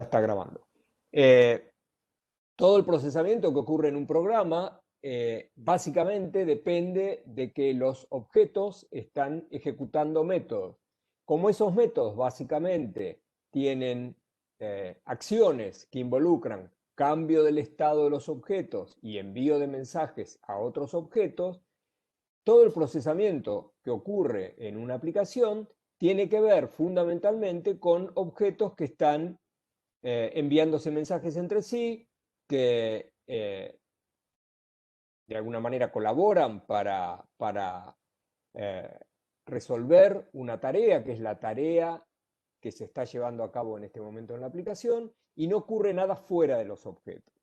Está grabando. Todo el procesamiento que ocurre en un programa básicamente depende de que los objetos están ejecutando métodos. Como esos métodos básicamente tienen acciones que involucran cambio del estado de los objetos y envío de mensajes a otros objetos, todo el procesamiento que ocurre en una aplicación tiene que ver fundamentalmente con objetos que están enviándose mensajes entre sí, que de alguna manera colaboran para resolver una tarea, que es la tarea que se está llevando a cabo en este momento en la aplicación, y no ocurre nada fuera de los objetos.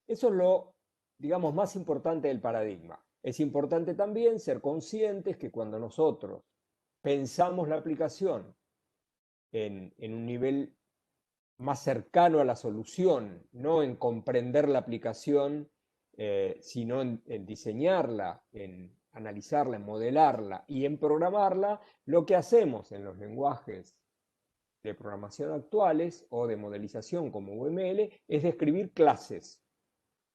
Eso es lo, digamos, más importante del paradigma. Es importante también ser conscientes que cuando nosotros pensamos la aplicación en un nivel más cercano a la solución, no en comprender la aplicación, sino en diseñarla, en analizarla, en modelarla y en programarla, lo que hacemos en los lenguajes de programación actuales o de modelización como UML es describir clases.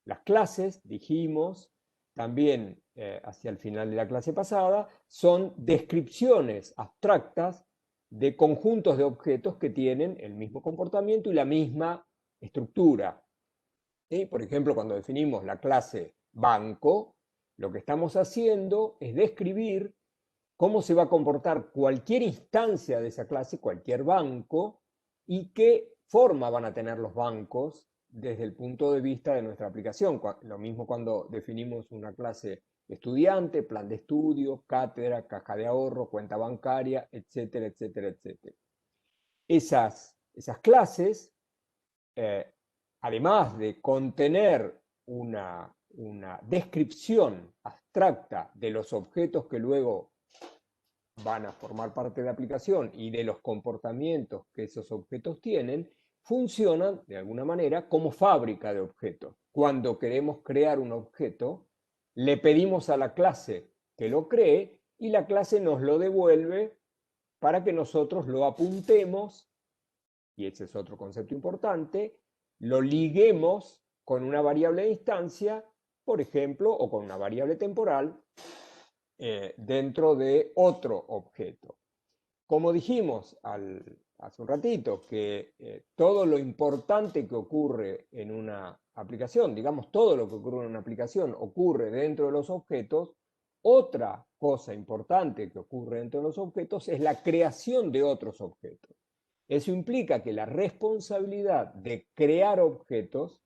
Las clases, dijimos también hacia el final de la clase pasada, son descripciones abstractas de conjuntos de objetos que tienen el mismo comportamiento y la misma estructura. ¿Sí? Por ejemplo, cuando definimos la clase banco, lo que estamos haciendo es describir cómo se va a comportar cualquier instancia de esa clase, cualquier banco, y qué forma van a tener los bancos desde el punto de vista de nuestra aplicación. Lo mismo cuando definimos una clase estudiante, plan de estudio, cátedra, caja de ahorro, cuenta bancaria, etcétera, etcétera, etcétera. Esas clases, además de contener una descripción abstracta de los objetos que luego van a formar parte de la aplicación y de los comportamientos que esos objetos tienen, funcionan de alguna manera como fábrica de objetos. Cuando queremos crear un objeto, le pedimos a la clase que lo cree y la clase nos lo devuelve para que nosotros lo apuntemos, y ese es otro concepto importante, lo liguemos con una variable de instancia, por ejemplo, o con una variable temporal, dentro de otro objeto. Como dijimos hace un ratito, que todo lo importante que ocurre en una aplicación, digamos todo lo que ocurre en una aplicación ocurre dentro de los objetos, otra cosa importante que ocurre dentro de los objetos es la creación de otros objetos. Eso implica que la responsabilidad de crear objetos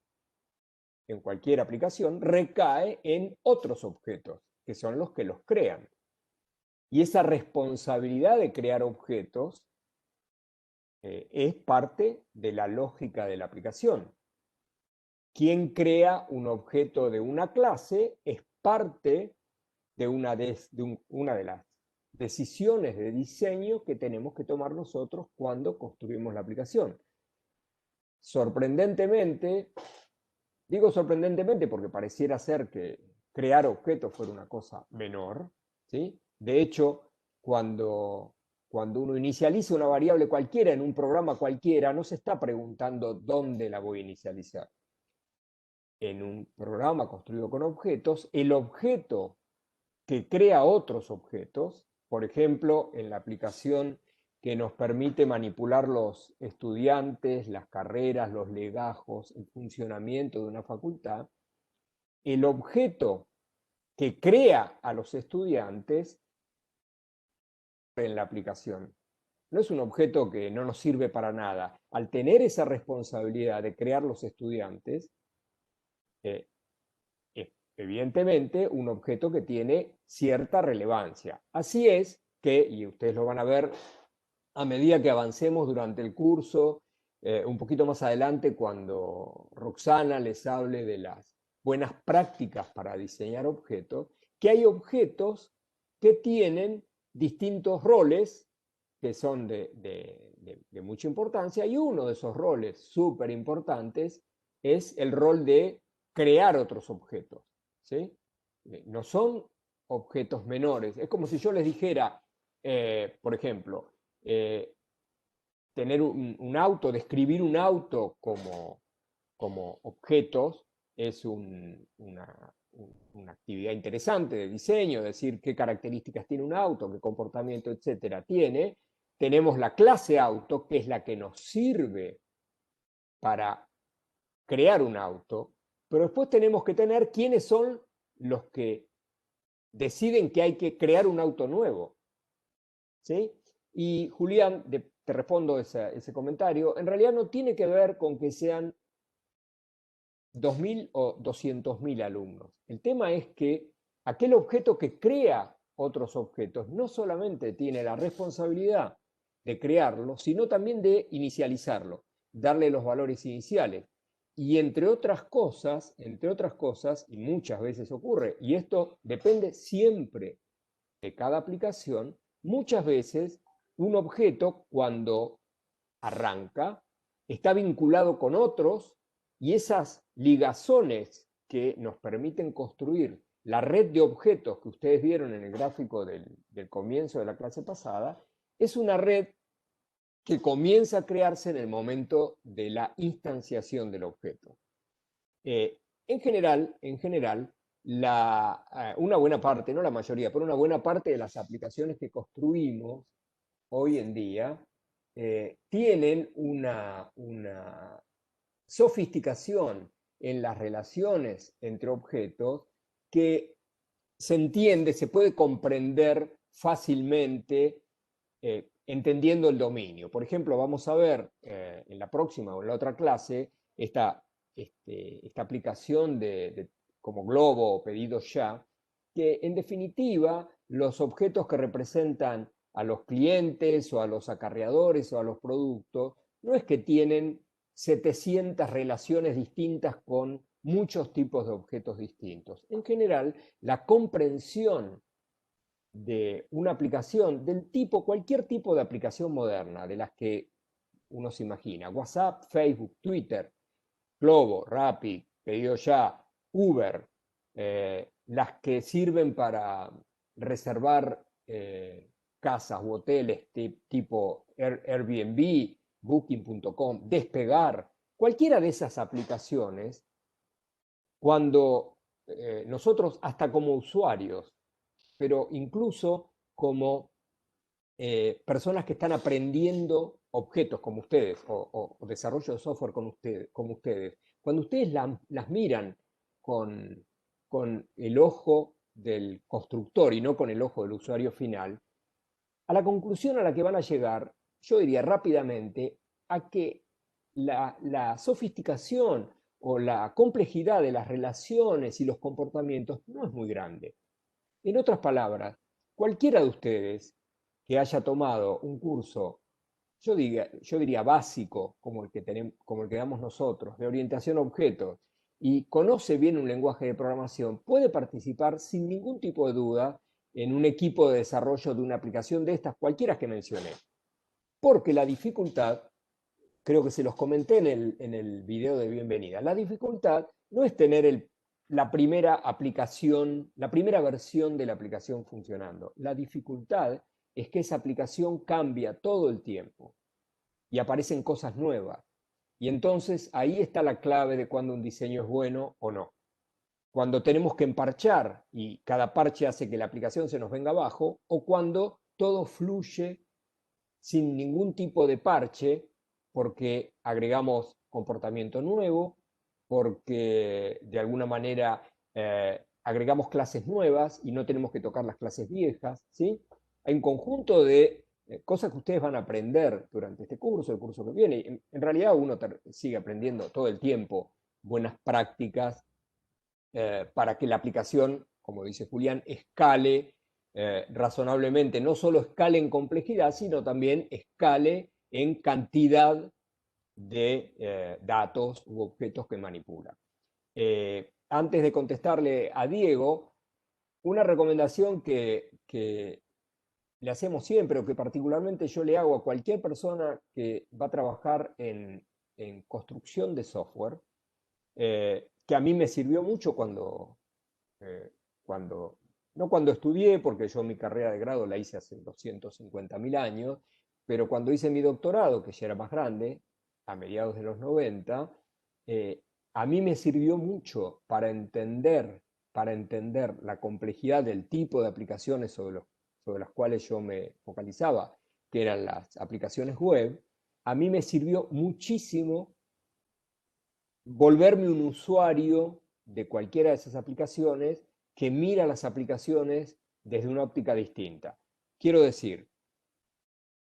en cualquier aplicación recae en otros objetos, que son los que los crean. Y esa responsabilidad de crear objetos es parte de la lógica de la aplicación. Quien crea un objeto de una clase es parte de una de las decisiones de diseño que tenemos que tomar nosotros cuando construimos la aplicación. Sorprendentemente, digo sorprendentemente porque pareciera ser que crear objetos fuera una cosa menor, ¿sí? De hecho, cuando uno inicializa una variable cualquiera en un programa cualquiera, no se está preguntando dónde la voy a inicializar. En un programa construido con objetos, el objeto que crea otros objetos, por ejemplo, en la aplicación que nos permite manipular los estudiantes, las carreras, los legajos, el funcionamiento de una facultad, el objeto que crea a los estudiantes en la aplicación. No es un objeto que no nos sirve para nada. Al tener esa responsabilidad de crear los estudiantes, es evidentemente un objeto que tiene cierta relevancia. Así es que, y ustedes lo van a ver a medida que avancemos durante el curso, un poquito más adelante cuando Roxana les hable de las buenas prácticas para diseñar objetos, que hay objetos que tienen distintos roles que son de mucha importancia, y uno de esos roles súper importantes es el rol de crear otros objetos, ¿sí? No son objetos menores. Es como si yo les dijera, por ejemplo, tener un auto, describir un auto como objetos, es una actividad interesante de diseño, decir qué características tiene un auto, qué comportamiento, etcétera, tiene. Tenemos la clase auto, que es la que nos sirve para crear un auto, pero después tenemos que tener quiénes son los que deciden que hay que crear un auto nuevo. ¿Sí? Y Julián, te respondo ese comentario, en realidad no tiene que ver con que sean 2.000 o 200.000 alumnos. El tema es que aquel objeto que crea otros objetos no solamente tiene la responsabilidad de crearlo, sino también de inicializarlo, darle los valores iniciales. Y entre otras cosas, y muchas veces ocurre, y esto depende siempre de cada aplicación, muchas veces un objeto cuando arranca está vinculado con otros y esas ligazones que nos permiten construir la red de objetos que ustedes vieron en el gráfico del comienzo de la clase pasada, es una red que comienza a crearse en el momento de la instanciación del objeto. En general, una buena parte, no la mayoría, pero una buena parte de las aplicaciones que construimos hoy en día tienen una sofisticación en las relaciones entre objetos que se entiende, se puede comprender fácilmente entendiendo el dominio. Por ejemplo, vamos a ver en la próxima o en la otra clase esta aplicación como Globo o Pedido Ya, que en definitiva los objetos que representan a los clientes o a los acarreadores o a los productos, no es que tienen 700 relaciones distintas con muchos tipos de objetos distintos. En general, la comprensión de una aplicación del tipo, cualquier tipo de aplicación moderna, de las que uno se imagina, WhatsApp, Facebook, Twitter, Globo, Rappi, Pedido Ya, Uber, las que sirven para reservar casas u hoteles tipo Airbnb, Booking.com, Despegar, cualquiera de esas aplicaciones, cuando nosotros, hasta como usuarios, pero incluso como personas que están aprendiendo objetos como ustedes o desarrollo de software como ustedes, cuando ustedes las miran con el ojo del constructor y no con el ojo del usuario final, a la conclusión a la que van a llegar, yo diría rápidamente, a que la sofisticación o la complejidad de las relaciones y los comportamientos no es muy grande. En otras palabras, cualquiera de ustedes que haya tomado un curso, yo diría básico, como el que damos nosotros, de orientación a objetos, y conoce bien un lenguaje de programación, puede participar sin ningún tipo de duda en un equipo de desarrollo de una aplicación de estas, cualquiera que mencioné. Porque la dificultad, creo que se los comenté en el video de bienvenida, la dificultad no es tener la primera aplicación, la primera versión de la aplicación funcionando. La dificultad es que esa aplicación cambia todo el tiempo y aparecen cosas nuevas. Y entonces ahí está la clave de cuando un diseño es bueno o no. Cuando tenemos que emparchar y cada parche hace que la aplicación se nos venga abajo, o cuando todo fluye sin ningún tipo de parche porque agregamos comportamiento nuevo, porque de alguna manera agregamos clases nuevas y no tenemos que tocar las clases viejas, ¿sí? Hay un conjunto de cosas que ustedes van a aprender durante este curso, el curso que viene. En realidad uno sigue aprendiendo todo el tiempo buenas prácticas para que la aplicación, como dice Julián, escale razonablemente, no solo escale en complejidad, sino también escale en cantidad de datos u objetos que manipula. Antes de contestarle a Diego, una recomendación que le hacemos siempre, o que particularmente yo le hago a cualquier persona que va a trabajar en construcción de software, que a mí me sirvió mucho no cuando estudié, porque yo mi carrera de grado la hice hace 250.000 años, pero cuando hice mi doctorado, que ya era más grande, a mediados de los 90, a mí me sirvió mucho para entender la complejidad del tipo de aplicaciones sobre las cuales yo me focalizaba, que eran las aplicaciones web. A mí me sirvió muchísimo volverme un usuario de cualquiera de esas aplicaciones que mira las aplicaciones desde una óptica distinta. Quiero decir,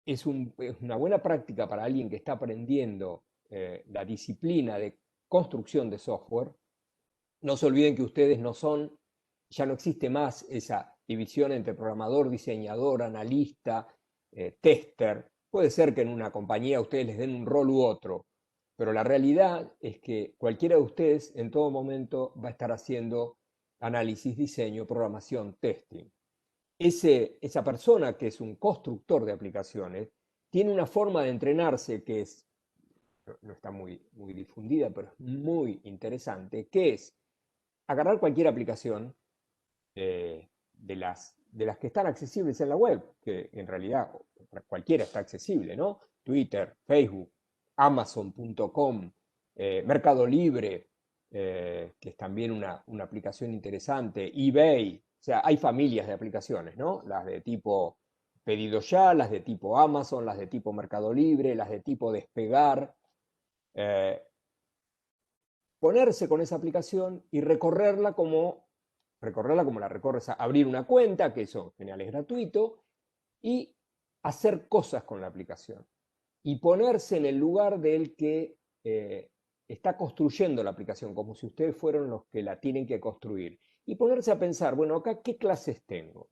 es una buena práctica para alguien que está aprendiendo la disciplina de construcción de software. No se olviden que ustedes no son, ya no existe más esa división entre programador, diseñador, analista, tester. Puede ser que en una compañía ustedes les den un rol u otro, pero la realidad es que cualquiera de ustedes en todo momento va a estar haciendo análisis, diseño, programación, testing. Esa persona que es un constructor de aplicaciones tiene una forma de entrenarse que es, no está muy difundida, pero es muy interesante, que es agarrar cualquier aplicación de las que están accesibles en la web, que en realidad cualquiera está accesible, ¿no? Twitter, Facebook, Amazon.com, Mercado Libre, que es también una aplicación interesante, eBay, o sea, hay familias de aplicaciones, ¿no? Las de tipo pedido ya, las de tipo Amazon, las de tipo Mercado Libre, las de tipo despegar. Eh, Ponerse con esa aplicación y recorrerla como la recorres, abrir una cuenta, que eso en general es gratuito, y hacer cosas con la aplicación. Y ponerse en el lugar del que está construyendo la aplicación, como si ustedes fueran los que la tienen que construir. Y ponerse a pensar, bueno, acá, ¿qué clases tengo?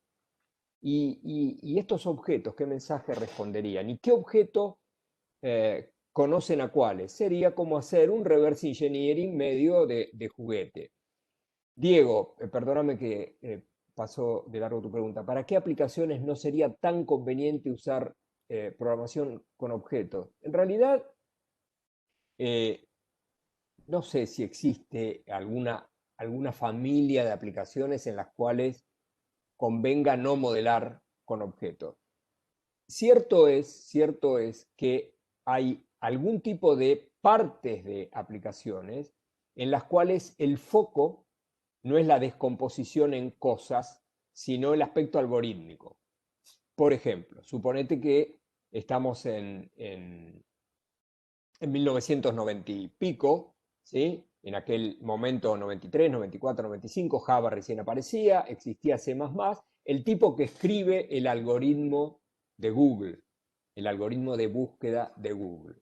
Y estos objetos, ¿qué mensaje responderían? ¿Y qué objeto conocen a cuáles? Sería como hacer un reverse engineering medio de juguete. Diego, perdóname que paso de largo tu pregunta. ¿Para qué aplicaciones no sería tan conveniente usar programación con objetos? En realidad, eh, no sé si existe alguna familia de aplicaciones en las cuales convenga no modelar con objetos. Cierto es que hay algún tipo de partes de aplicaciones en las cuales el foco no es la descomposición en cosas, sino el aspecto algorítmico. Por ejemplo, suponete que estamos en 1990 y pico, ¿sí? En aquel momento 93, 94, 95, Java recién aparecía, existía C++, el tipo que escribe el algoritmo de Google, el algoritmo de búsqueda de Google.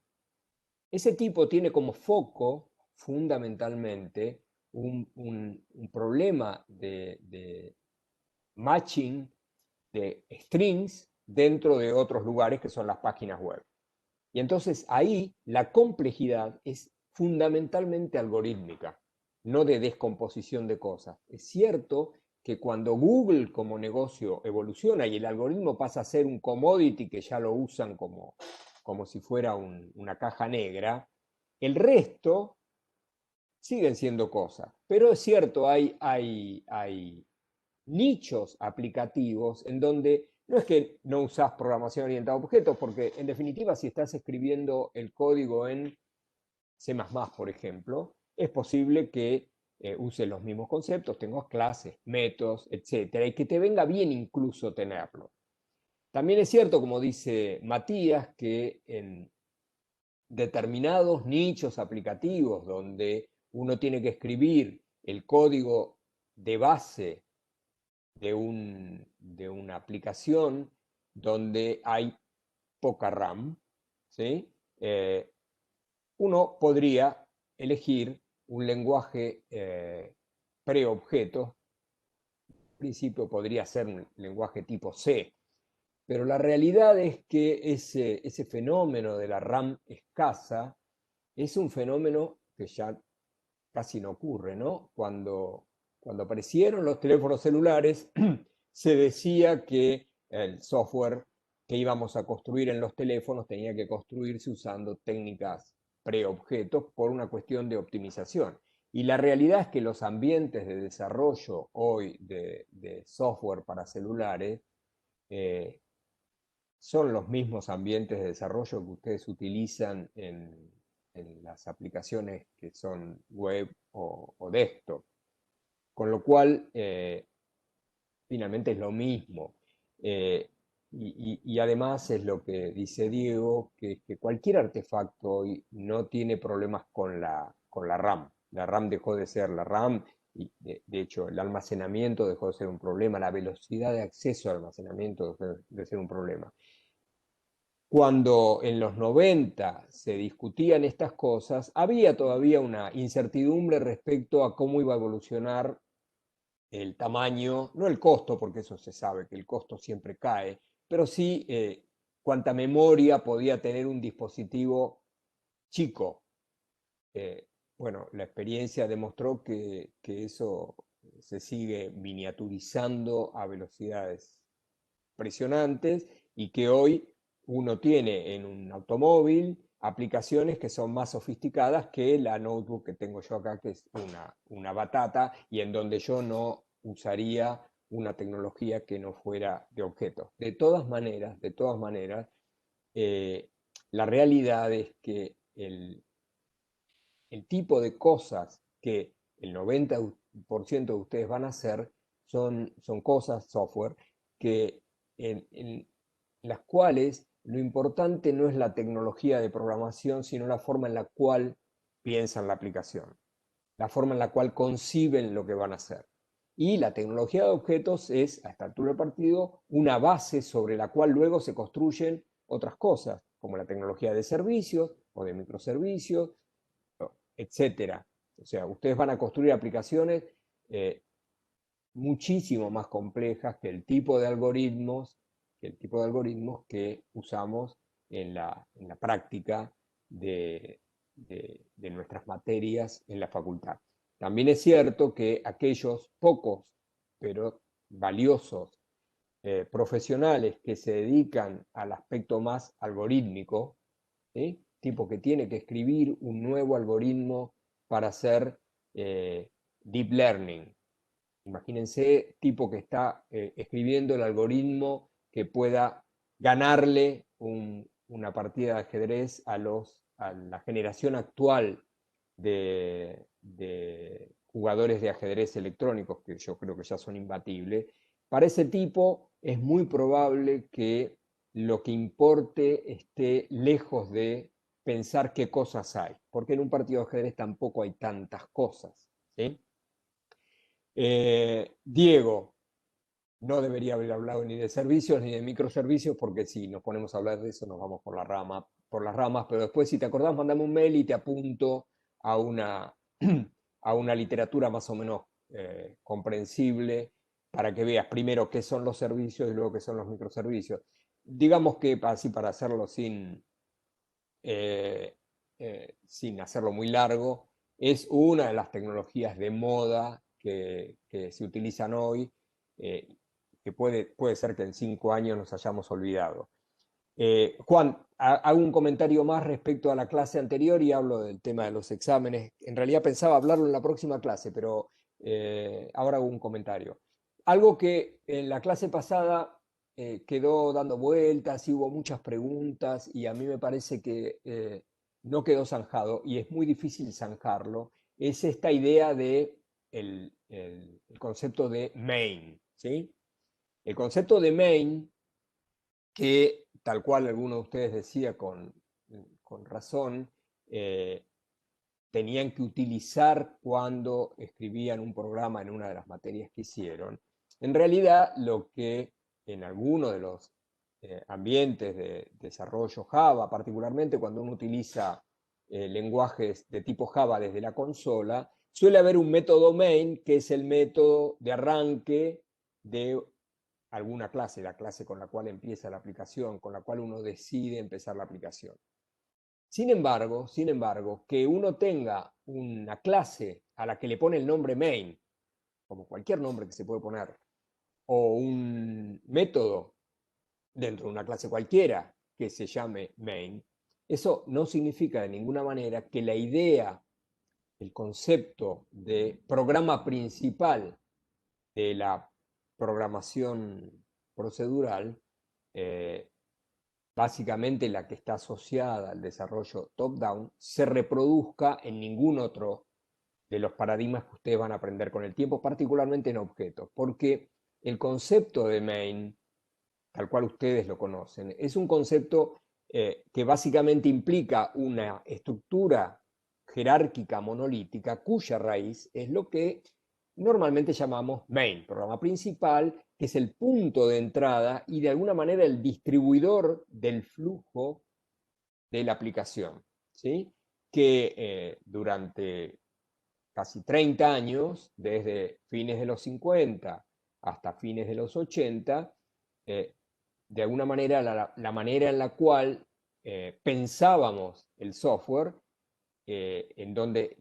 Ese tipo tiene como foco fundamentalmente un problema de matching de strings dentro de otros lugares que son las páginas web. Y entonces ahí la complejidad es fundamentalmente algorítmica, no de descomposición de cosas. Es cierto que cuando Google como negocio evoluciona y el algoritmo pasa a ser un commodity que ya lo usan como si fuera una caja negra, el resto siguen siendo cosas. Pero es cierto, hay nichos aplicativos en donde no es que no usás programación orientada a objetos, porque en definitiva si estás escribiendo el código en C++, por ejemplo, es posible que uses los mismos conceptos, tengas clases, métodos, etcétera, y que te venga bien incluso tenerlo. También es cierto, como dice Matías, que en determinados nichos aplicativos donde uno tiene que escribir el código de base de una aplicación donde hay poca RAM, ¿sí? Uno podría elegir un lenguaje preobjeto. En principio podría ser un lenguaje tipo C, pero la realidad es que ese fenómeno de la RAM escasa es un fenómeno que ya casi no ocurre, ¿no? Cuando aparecieron los teléfonos celulares, se decía que el software que íbamos a construir en los teléfonos tenía que construirse usando técnicas preobjetos por una cuestión de optimización. Y la realidad es que los ambientes de desarrollo hoy de software para celulares son los mismos ambientes de desarrollo que ustedes utilizan en las aplicaciones que son web o desktop. Con lo cual, finalmente es lo mismo. Y además es lo que dice Diego, que cualquier artefacto hoy no tiene problemas con la RAM. La RAM dejó de ser la RAM, y de hecho el almacenamiento dejó de ser un problema, la velocidad de acceso al almacenamiento dejó de ser un problema. Cuando en los 90 se discutían estas cosas, había todavía una incertidumbre respecto a cómo iba a evolucionar el tamaño, no el costo, porque eso se sabe que el costo siempre cae, pero sí cuánta memoria podía tener un dispositivo chico. Bueno, la experiencia demostró que eso se sigue miniaturizando a velocidades impresionantes y que hoy uno tiene en un automóvil aplicaciones que son más sofisticadas que la notebook que tengo yo acá, que es una batata, y en donde yo no usaría una tecnología que no fuera de objetos. De todas maneras, eh, la realidad es que el tipo de cosas que el 90% de ustedes van a hacer son cosas, software, que en las cuales lo importante no es la tecnología de programación, sino la forma en la cual piensan la aplicación, la forma en la cual conciben lo que van a hacer. Y la tecnología de objetos es, a esta altura del partido, una base sobre la cual luego se construyen otras cosas, como la tecnología de servicios o de microservicios, etcétera. O sea, ustedes van a construir aplicaciones eh, muchísimo más complejas que el tipo de algoritmos que usamos en la práctica de nuestras materias en la facultad. También es cierto que aquellos pocos, pero valiosos profesionales que se dedican al aspecto más algorítmico, ¿sí? Tipo que tiene que escribir un nuevo algoritmo para hacer deep learning. Imagínense, tipo que está escribiendo el algoritmo que pueda ganarle una partida de ajedrez a la generación actual de jugadores de ajedrez electrónicos, que yo creo que ya son imbatibles. Para ese tipo es muy probable que lo que importe esté lejos de pensar qué cosas hay, porque en un partido de ajedrez tampoco hay tantas cosas, ¿sí? Diego no debería haber hablado ni de servicios ni de microservicios, porque si nos ponemos a hablar de eso nos vamos por las ramas, pero después si te acordás, mandame un mail y te apunto a una, a una literatura más o menos comprensible para que veas primero qué son los servicios y luego qué son los microservicios. Digamos que así para hacerlo eh, sin hacerlo muy largo, es una de las tecnologías de moda que se utilizan hoy, que puede ser que en 5 años nos hayamos olvidado. Juan, hago un comentario más respecto a la clase anterior y hablo del tema de los exámenes. En realidad pensaba hablarlo en la próxima clase, pero ahora hago un comentario. Algo que en la clase pasada quedó dando vueltas y hubo muchas preguntas y a mí me parece que no quedó zanjado y es muy difícil zanjarlo, es esta idea de el concepto de main, ¿sí? El concepto de main que, tal cual alguno de ustedes decía con razón, tenían que utilizar cuando escribían un programa en una de las materias que hicieron. En realidad, lo que en algunos de los ambientes de desarrollo Java, particularmente cuando uno utiliza lenguajes de tipo Java desde la consola, suele haber un método main, que es el método de arranque de alguna clase, la clase con la cual empieza la aplicación, con la cual uno decide empezar la aplicación. Sin embargo, que uno tenga una clase a la que le pone el nombre main, como cualquier nombre que se puede poner, o un método dentro de una clase cualquiera que se llame main, eso no significa de ninguna manera que la idea, el concepto de programa principal de la programación procedural básicamente la que está asociada al desarrollo top-down, se reproduzca en ningún otro de los paradigmas que ustedes van a aprender con el tiempo, particularmente en objetos, porque el concepto de main, tal cual ustedes lo conocen, es un concepto que básicamente implica una estructura jerárquica monolítica cuya raíz es lo que normalmente llamamos main, programa principal, que es el punto de entrada y de alguna manera el distribuidor del flujo de la aplicación, ¿sí? Que durante casi 30 años, desde fines de los 50 hasta fines de los 80, de alguna manera la manera en la cual pensábamos el software, en donde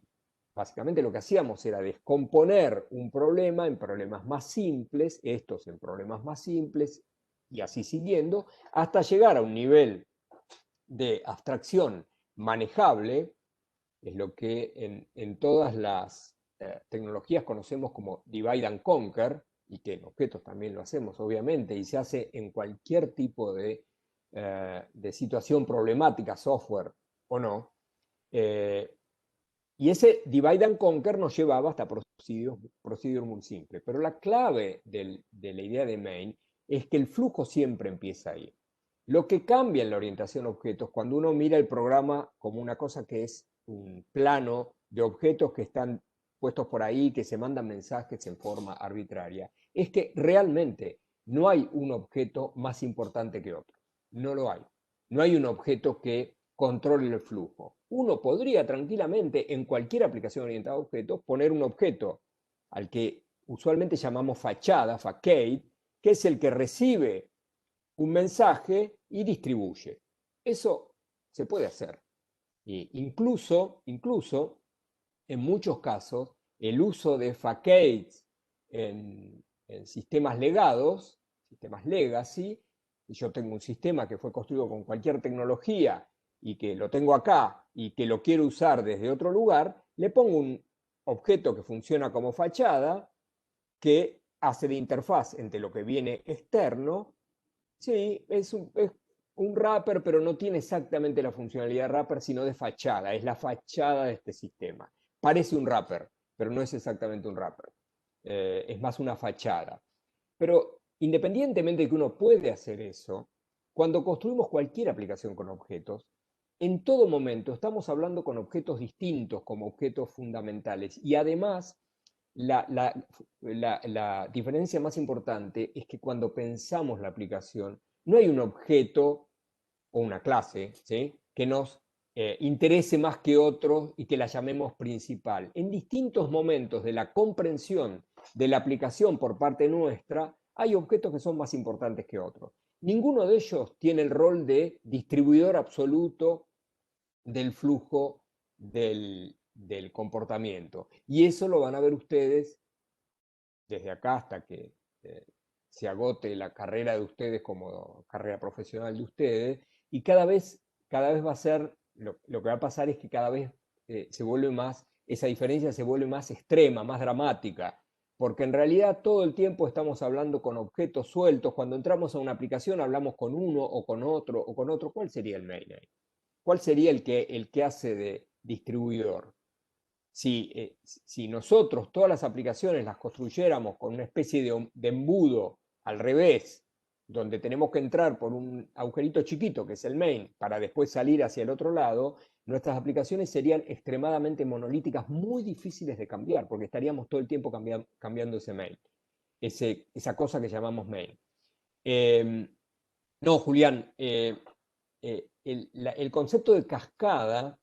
básicamente lo que hacíamos era descomponer un problema en problemas más simples, estos en problemas más simples, y así siguiendo, hasta llegar a un nivel de abstracción manejable, es lo que en todas las tecnologías conocemos como divide and conquer, y que en objetos también lo hacemos, obviamente, y se hace en cualquier tipo de situación problemática, software o no. Y ese divide and conquer nos llevaba hasta procedure muy simples. Pero la clave de la idea de main es que el flujo siempre empieza ahí. Lo que cambia en la orientación a objetos, cuando uno mira el programa como una cosa que es un plano de objetos que están puestos por ahí, que se mandan mensajes en forma arbitraria, es que realmente no hay un objeto más importante que otro. No lo hay. No hay un objeto que controle el flujo. Uno podría tranquilamente en cualquier aplicación orientada a objetos poner un objeto al que usualmente llamamos fachada, facade, que es el que recibe un mensaje y distribuye. Eso se puede hacer. Incluso, en muchos casos, el uso de facades en sistemas legados, sistemas legacy, y yo tengo un sistema que fue construido con cualquier tecnología y que lo tengo acá y que lo quiero usar desde otro lugar, le pongo un objeto que funciona como fachada, que hace de interfaz entre lo que viene externo. Sí, es un wrapper, pero no tiene exactamente la funcionalidad de wrapper, sino de fachada. Es la fachada de este sistema. Parece un wrapper, pero no es exactamente un wrapper. Es más una fachada. Pero independientemente de que uno puede hacer eso, cuando construimos cualquier aplicación con objetos, en todo momento estamos hablando con objetos distintos como objetos fundamentales. Y además, la diferencia más importante es que cuando pensamos la aplicación, no hay un objeto o una clase, ¿sí?, que nos interese más que otros y que la llamemos principal. En distintos momentos de la comprensión de la aplicación por parte nuestra, hay objetos que son más importantes que otros. Ninguno de ellos tiene el rol de distribuidor absoluto del flujo del comportamiento. Y eso lo van a ver ustedes desde acá hasta que se agote la carrera de ustedes como carrera profesional de ustedes, y cada vez va a ser, lo que va a pasar es que cada vez se vuelve más, esa diferencia se vuelve más extrema, más dramática, porque en realidad todo el tiempo estamos hablando con objetos sueltos. Cuando entramos a una aplicación hablamos con uno o con otro o con otro. ¿Cuál sería el main? ¿Cuál sería el que hace de distribuidor? Si nosotros todas las aplicaciones las construyéramos con una especie de embudo al revés, donde tenemos que entrar por un agujerito chiquito, que es el main, para después salir hacia el otro lado, nuestras aplicaciones serían extremadamente monolíticas, muy difíciles de cambiar, porque estaríamos todo el tiempo cambiando ese main, esa cosa que llamamos main. No, Julián, el concepto de cascada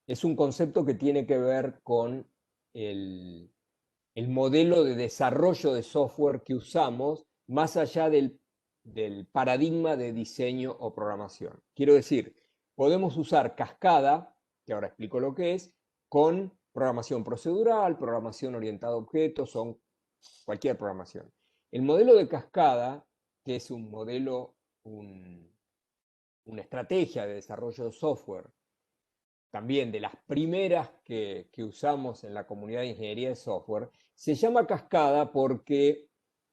es un concepto que tiene que ver con el modelo de desarrollo de software que usamos más allá del paradigma de diseño o programación. Quiero decir, podemos usar cascada, que ahora explico lo que es, con programación procedural, programación orientada a objetos o cualquier programación. El modelo de cascada, que es un modelo, una estrategia de desarrollo de software, también de las primeras que usamos en la comunidad de ingeniería de software, se llama cascada porque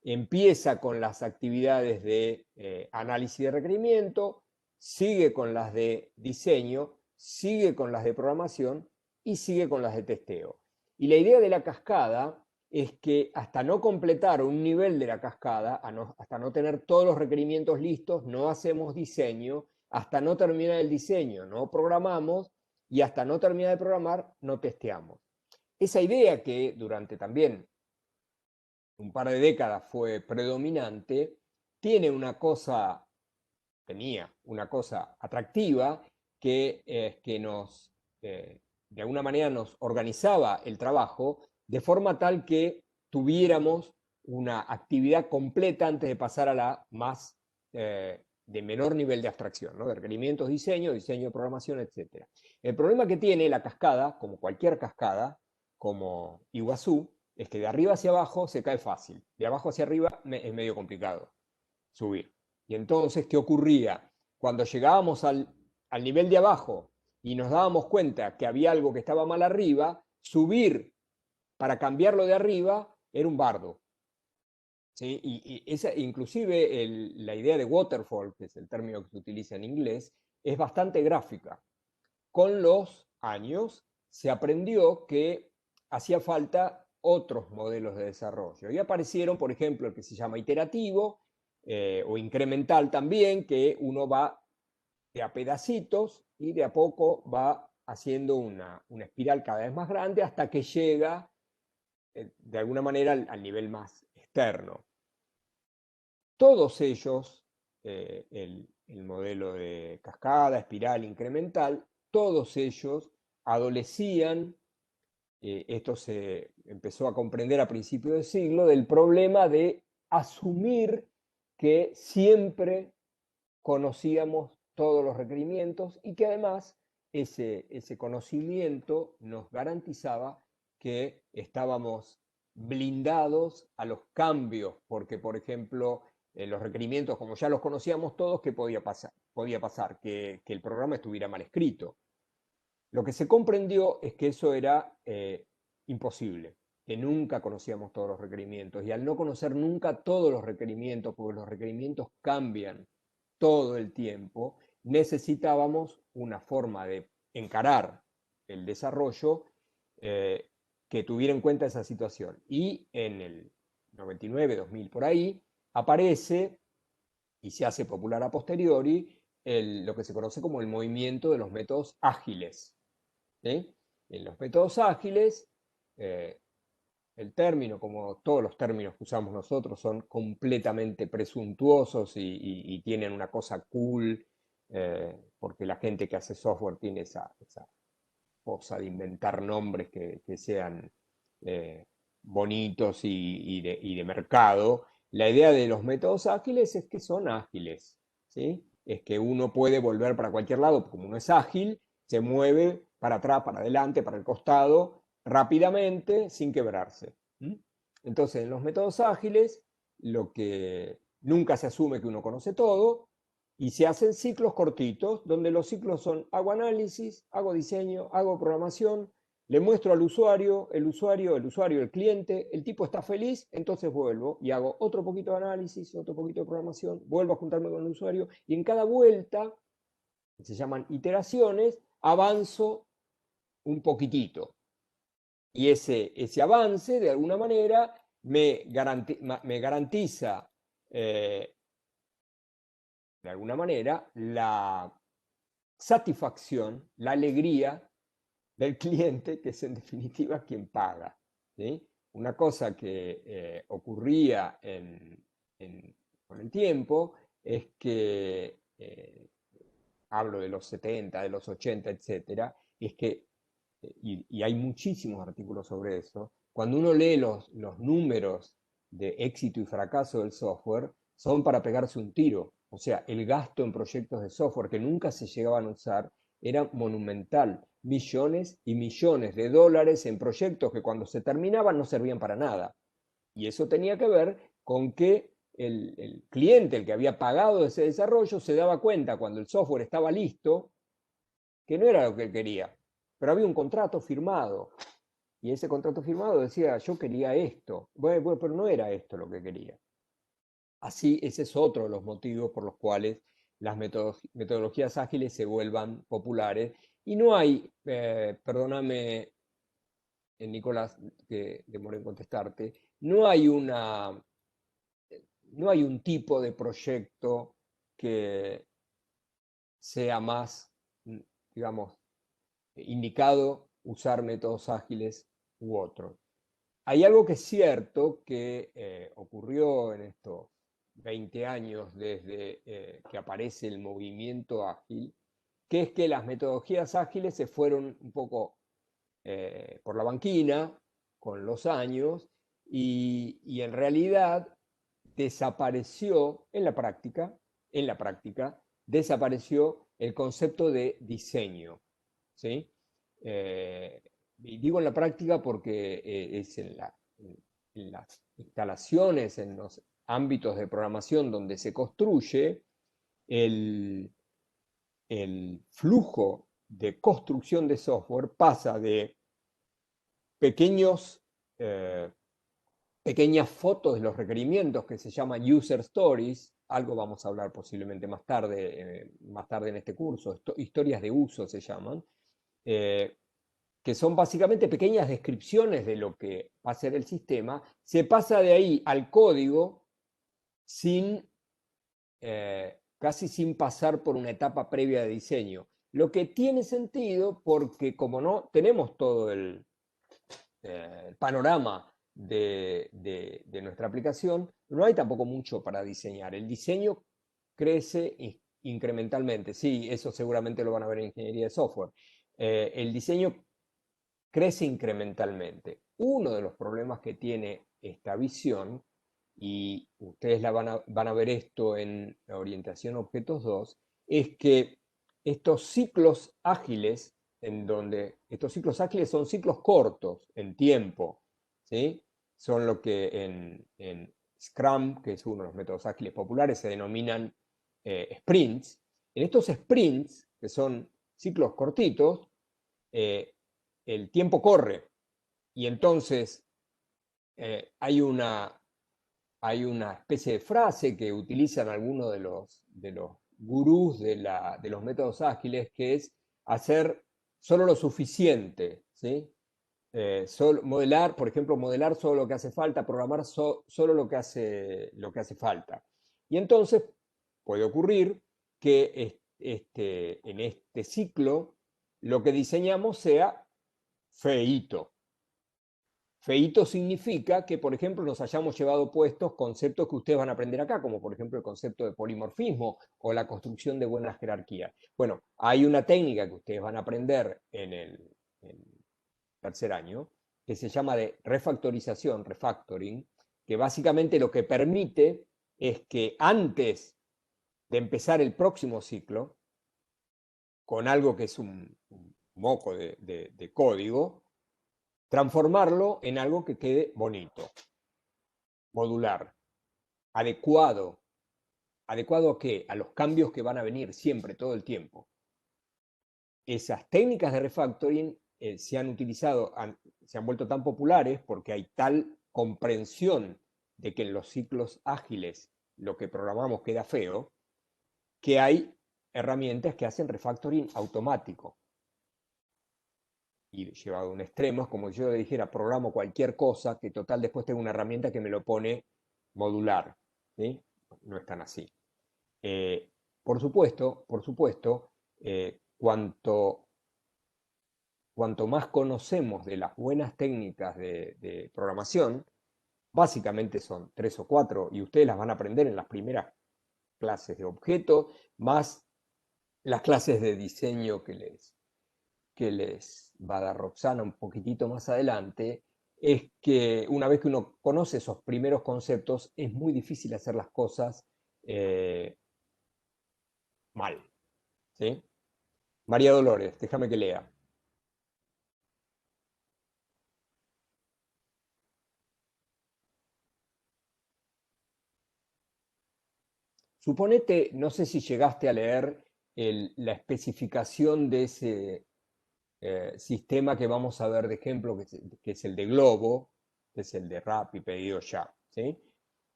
empieza con las actividades de análisis de requerimiento, sigue con las de diseño, sigue con las de programación y sigue con las de testeo. Y la idea de la cascada es que hasta no completar un nivel de la cascada, hasta no tener todos los requerimientos listos, no hacemos diseño, hasta no terminar el diseño, no programamos, y hasta no terminar de programar, no testeamos. Esa idea que durante también un par de décadas fue predominante, tenía una cosa atractiva que de alguna manera nos organizaba el trabajo de forma tal que tuviéramos una actividad completa antes de pasar a la más de menor nivel de abstracción, ¿no? De requerimientos, diseño de programación, etc. El problema que tiene la cascada, como cualquier cascada, como Iguazú, es que de arriba hacia abajo se cae fácil, de abajo hacia arriba es medio complicado subir. Y entonces, ¿qué ocurría? Cuando llegábamos al nivel de abajo y nos dábamos cuenta que había algo que estaba mal arriba, subir para cambiarlo de arriba era un bardo. ¿Sí? Inclusive la idea de waterfall, que es el término que se utiliza en inglés, es bastante gráfica. Con los años se aprendió que hacía falta otros modelos de desarrollo. Y aparecieron, por ejemplo, el que se llama iterativo o incremental también, que uno va de a pedacitos y de a poco va haciendo una espiral cada vez más grande hasta que llega de alguna manera al nivel más externo. Todos ellos, el modelo de cascada, espiral, incremental, todos ellos adolecían, esto se empezó a comprender a principios del siglo, del problema de asumir que siempre conocíamos todos los requerimientos y que además ese conocimiento nos garantizaba que estábamos blindados a los cambios, porque por ejemplo los requerimientos, como ya los conocíamos todos, ¿qué podía pasar? Podía pasar que el programa estuviera mal escrito. Lo que se comprendió es que eso era imposible, que nunca conocíamos todos los requerimientos, y al no conocer nunca todos los requerimientos, porque los requerimientos cambian todo el tiempo, necesitábamos una forma de encarar el desarrollo que tuviera en cuenta esa situación. Y en el 99, 2000, por ahí, aparece y se hace popular a posteriori lo que se conoce como el movimiento de los métodos ágiles. ¿Sí? En los métodos ágiles, el término, como todos los términos que usamos nosotros, son completamente presuntuosos y tienen una cosa cool, porque la gente que hace software tiene esa cosa de inventar nombres que sean bonitos y de mercado. La idea de los métodos ágiles es que son ágiles, ¿sí? Es que uno puede volver para cualquier lado, como uno es ágil, se mueve para atrás, para adelante, para el costado, rápidamente, sin quebrarse. Entonces, en los métodos ágiles, lo que nunca se asume que uno conoce todo, y se hacen ciclos cortitos, donde los ciclos son: hago análisis, hago diseño, hago programación, le muestro al usuario, el cliente, el tipo está feliz, entonces vuelvo y hago otro poquito de análisis, otro poquito de programación, vuelvo a juntarme con el usuario, y en cada vuelta, que se llaman iteraciones, avanzo un poquitito. Y ese avance, de alguna manera, me garantiza de alguna manera, la satisfacción, la alegría del cliente, que es en definitiva quien paga. ¿Sí? Una cosa que ocurría con el tiempo es que, hablo de los 70, de los 80, etcétera, es que, y hay muchísimos artículos sobre eso, cuando uno lee los números de éxito y fracaso del software, son para pegarse un tiro. O sea, el gasto en proyectos de software que nunca se llegaban a usar era monumental. Millones y millones de dólares en proyectos que cuando se terminaban no servían para nada. Y eso tenía que ver con que el cliente, el que había pagado ese desarrollo, se daba cuenta cuando el software estaba listo que no era lo que él quería, pero había un contrato firmado. Y ese contrato firmado decía: yo quería esto. Bueno, pero no era esto lo que quería. Así, ese es otro de los motivos por los cuales las metodologías ágiles se vuelvan populares. Y no hay, perdóname, Nicolás, que demoré en contestarte, no hay un tipo de proyecto que sea más, digamos, indicado usar métodos ágiles u otros. Hay algo que es cierto que ocurrió en estos 20 años desde que aparece el movimiento ágil, que es que las metodologías ágiles se fueron un poco por la banquina con los años y en realidad desapareció en la práctica, desapareció el concepto de diseño, ¿sí? Y digo en la práctica porque es en las instalaciones, en los ámbitos de programación donde se construye, el flujo de construcción de software pasa de pequeños, pequeñas fotos de los requerimientos que se llaman user stories, algo vamos a hablar posiblemente más tarde en este curso, historias de uso se llaman, que son básicamente pequeñas descripciones de lo que va a ser el sistema. Se pasa de ahí al código casi sin pasar por una etapa previa de diseño. Lo que tiene sentido porque como no tenemos todo el panorama de nuestra aplicación, no hay tampoco mucho para diseñar. El diseño crece incrementalmente. Sí, eso seguramente lo van a ver en ingeniería de software. El diseño crece incrementalmente. Uno de los problemas que tiene esta visión, y ustedes van a ver esto en la orientación objetos 2, es que estos ciclos ágiles, en donde estos ciclos ágiles son ciclos cortos en tiempo, ¿sí? Son lo que en Scrum, que es uno de los métodos ágiles populares, se denominan sprints. En estos sprints, que son ciclos cortitos, el tiempo corre y entonces hay una especie de frase que utilizan algunos de los gurús de los métodos ágiles, que es hacer solo lo suficiente, ¿sí? Modelar, por ejemplo, modelar solo lo que hace falta, programar solo lo que hace falta. Y entonces puede ocurrir que en este ciclo lo que diseñamos sea feíto. Feíto significa que, por ejemplo, nos hayamos llevado puestos conceptos que ustedes van a aprender acá, como por ejemplo el concepto de polimorfismo o la construcción de buenas jerarquías. Bueno, hay una técnica que ustedes van a aprender en el tercer año, que se llama de refactorización, refactoring, que básicamente lo que permite es que antes de empezar el próximo ciclo, con algo que es un moco de código, transformarlo en algo que quede bonito, modular, adecuado. ¿Adecuado a qué? A los cambios que van a venir siempre, todo el tiempo. Esas técnicas de refactoring se han utilizado, se han vuelto tan populares porque hay tal comprensión de que en los ciclos ágiles lo que programamos queda feo, que hay herramientas que hacen refactoring automático. Y llevado a un extremo, es como si yo le dijera, programo cualquier cosa, que total después tengo una herramienta que me lo pone modular. ¿Sí? No es tan así. Por supuesto, cuanto más conocemos de las buenas técnicas de programación, básicamente son 3 o 4, y ustedes las van a aprender en las primeras clases de objeto, más las clases de diseño que les va a dar Roxana un poquitito más adelante, es que una vez que uno conoce esos primeros conceptos, es muy difícil hacer las cosas mal. ¿Sí? María Dolores, déjame que lea. Suponete, no sé si llegaste a leer la especificación de ese sistema que vamos a ver de ejemplo, que es el de Globo, que es el de Rappi, Pedido Ya, ¿sí?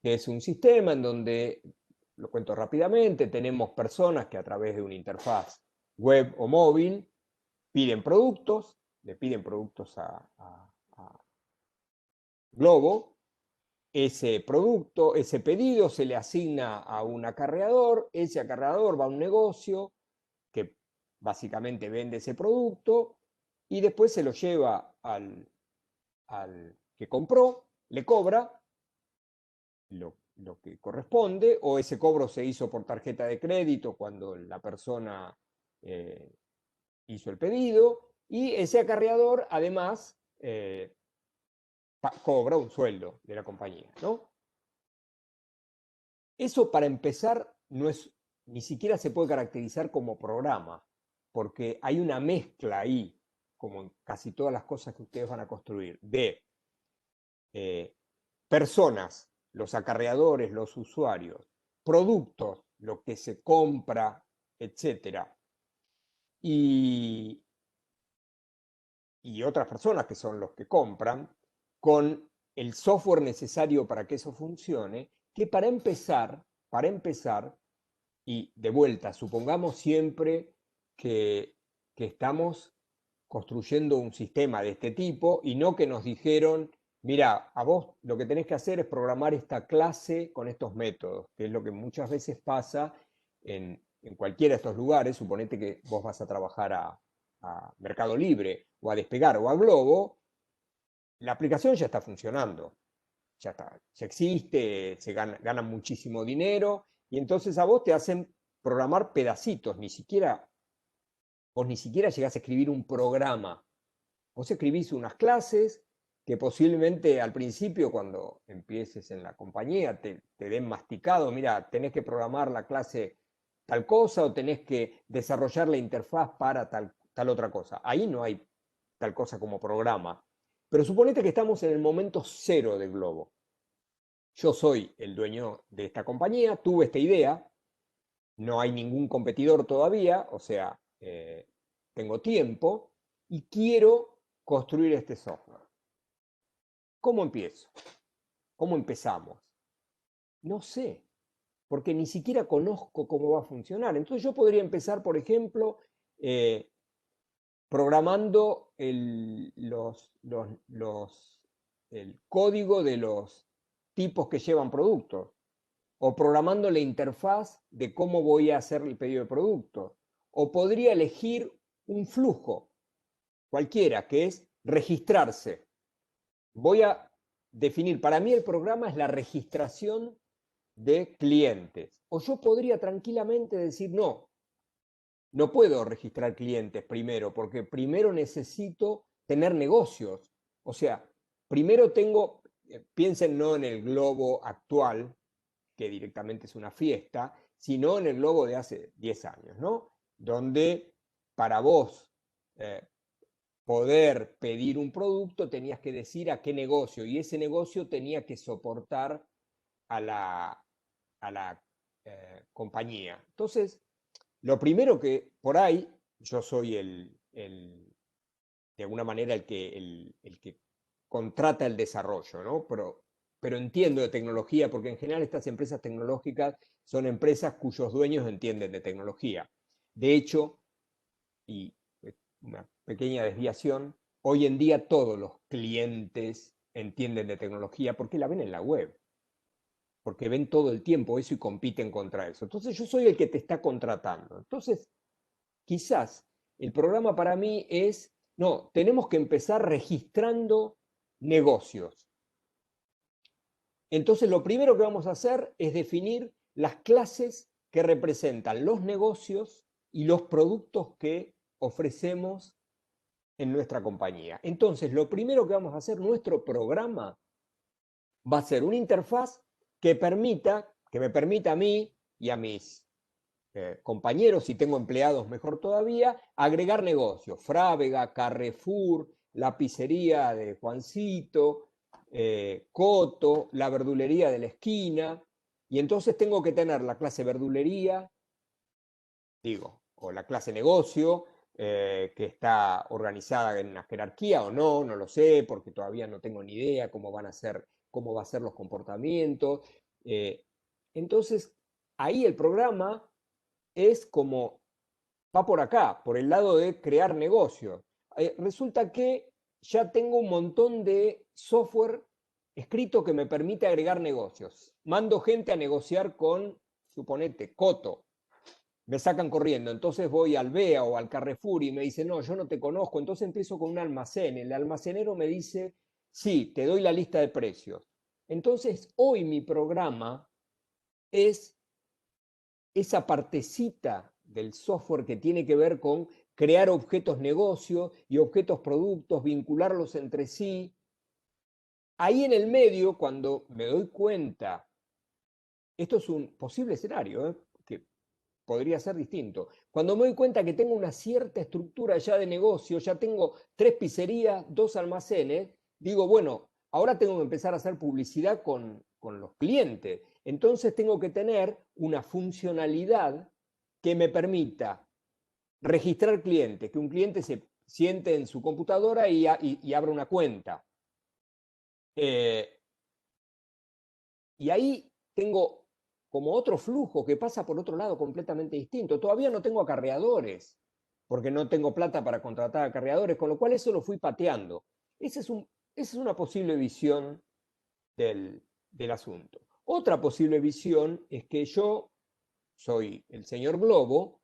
Que es un sistema en donde lo cuento rápidamente, tenemos personas que a través de una interfaz web o móvil piden productos, le piden productos a Globo. Ese producto, ese pedido se le asigna a un acarreador, ese acarreador va a un negocio que básicamente vende ese producto y después se lo lleva al que compró, le cobra lo que corresponde, o ese cobro se hizo por tarjeta de crédito cuando la persona hizo el pedido, y ese acarreador además cobra un sueldo de la compañía, ¿no? Eso, para empezar, no es, ni siquiera se puede caracterizar como programa, porque hay una mezcla ahí, como en casi todas las cosas que ustedes van a construir, de personas, los acarreadores, los usuarios, productos, lo que se compra, etcétera, y otras personas que son los que compran, con el software necesario para que eso funcione, que para empezar, y de vuelta, supongamos siempre que estamos construyendo un sistema de este tipo y no que nos dijeron, mira, a vos lo que tenés que hacer es programar esta clase con estos métodos, que es lo que muchas veces pasa en cualquiera de estos lugares. Suponete que vos vas a trabajar a Mercado Libre o a Despegar o a Globo, la aplicación ya está funcionando, ya está, ya existe, se gana muchísimo dinero, y entonces a vos te hacen programar pedacitos, vos ni siquiera llegás a escribir un programa. Vos escribís unas clases que posiblemente al principio, cuando empieces en la compañía, te den masticado, mira, tenés que programar la clase tal cosa o tenés que desarrollar la interfaz para tal otra cosa. Ahí no hay tal cosa como programa. Pero suponete que estamos en el momento cero de Globo. Yo soy el dueño de esta compañía, tuve esta idea, no hay ningún competidor todavía, o sea, tengo tiempo y quiero construir este software. ¿Cómo empiezo? ¿Cómo empezamos? No sé, porque ni siquiera conozco cómo va a funcionar. Entonces yo podría empezar, por ejemplo, programando el código de los tipos que llevan productos, o programando la interfaz de cómo voy a hacer el pedido de productos, o podría elegir un flujo cualquiera, que es registrarse. Voy a definir, para mí el programa es la registración de clientes. O yo podría tranquilamente decir, no, no puedo registrar clientes primero, porque primero necesito tener negocios. O sea, primero piensen no en el Globo actual, que directamente es una fiesta, sino en el Globo de hace 10 años, ¿no? Donde para vos poder pedir un producto tenías que decir a qué negocio, y ese negocio tenía que soportar a la compañía. Entonces, lo primero que por ahí, yo soy de alguna manera el que contrata el desarrollo, ¿no? Pero entiendo de tecnología, porque en general estas empresas tecnológicas son empresas cuyos dueños entienden de tecnología. De hecho, y una pequeña desviación, hoy en día todos los clientes entienden de tecnología porque la ven en la web, porque ven todo el tiempo eso y compiten contra eso. Entonces yo soy el que te está contratando. Entonces, quizás el programa para mí es, no, tenemos que empezar registrando negocios. Entonces lo primero que vamos a hacer es definir las clases que representan los negocios y los productos que ofrecemos en nuestra compañía. Entonces, lo primero que vamos a hacer, nuestro programa va a ser una interfaz que me permita a mí y a mis compañeros, si tengo empleados mejor todavía, agregar negocios. Frávega, Carrefour, la pizzería de Juancito, Coto, la verdulería de la esquina. Y entonces tengo que tener la clase verdulería, o la clase negocio, que está organizada en una jerarquía o no, no lo sé, porque todavía no tengo ni idea cómo va a ser los comportamientos. Entonces, ahí el programa es como, va por acá, por el lado de crear negocios. Resulta que ya tengo un montón de software escrito que me permite agregar negocios. Mando gente a negociar con, suponete, Coto. Me sacan corriendo, entonces voy al BEA o al Carrefour y me dice, no, yo no te conozco, entonces empiezo con un almacén. El almacenero me dice, sí, te doy la lista de precios. Entonces, hoy mi programa es esa partecita del software que tiene que ver con crear objetos negocio y objetos productos, vincularlos entre sí. Ahí en el medio, cuando me doy cuenta, esto es un posible escenario, que podría ser distinto. Cuando me doy cuenta que tengo una cierta estructura ya de negocio, ya tengo 3 pizzerías, 2 almacenes, digo, bueno, ahora tengo que empezar a hacer publicidad con los clientes. Entonces tengo que tener una funcionalidad que me permita registrar clientes, que un cliente se siente en su computadora y abra una cuenta. Y ahí tengo como otro flujo que pasa por otro lado completamente distinto. Todavía no tengo acarreadores, porque no tengo plata para contratar acarreadores, con lo cual eso lo fui pateando. Esa es una posible visión del asunto. Otra posible visión es que yo soy el señor Globo,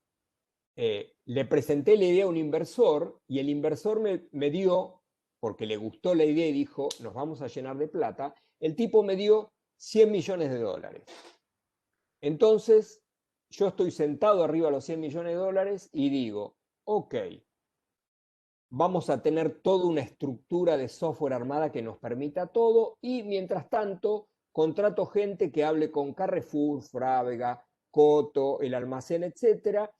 le presenté la idea a un inversor y el inversor me dio, porque le gustó la idea y dijo, nos vamos a llenar de plata, el tipo me dio 100 millones de dólares. Entonces, yo estoy sentado arriba de los 100 millones de dólares y digo, ok, vamos a tener toda una estructura de software armada que nos permita todo y mientras tanto contrato gente que hable con Carrefour, Frávega, Coto, el almacén, etcétera,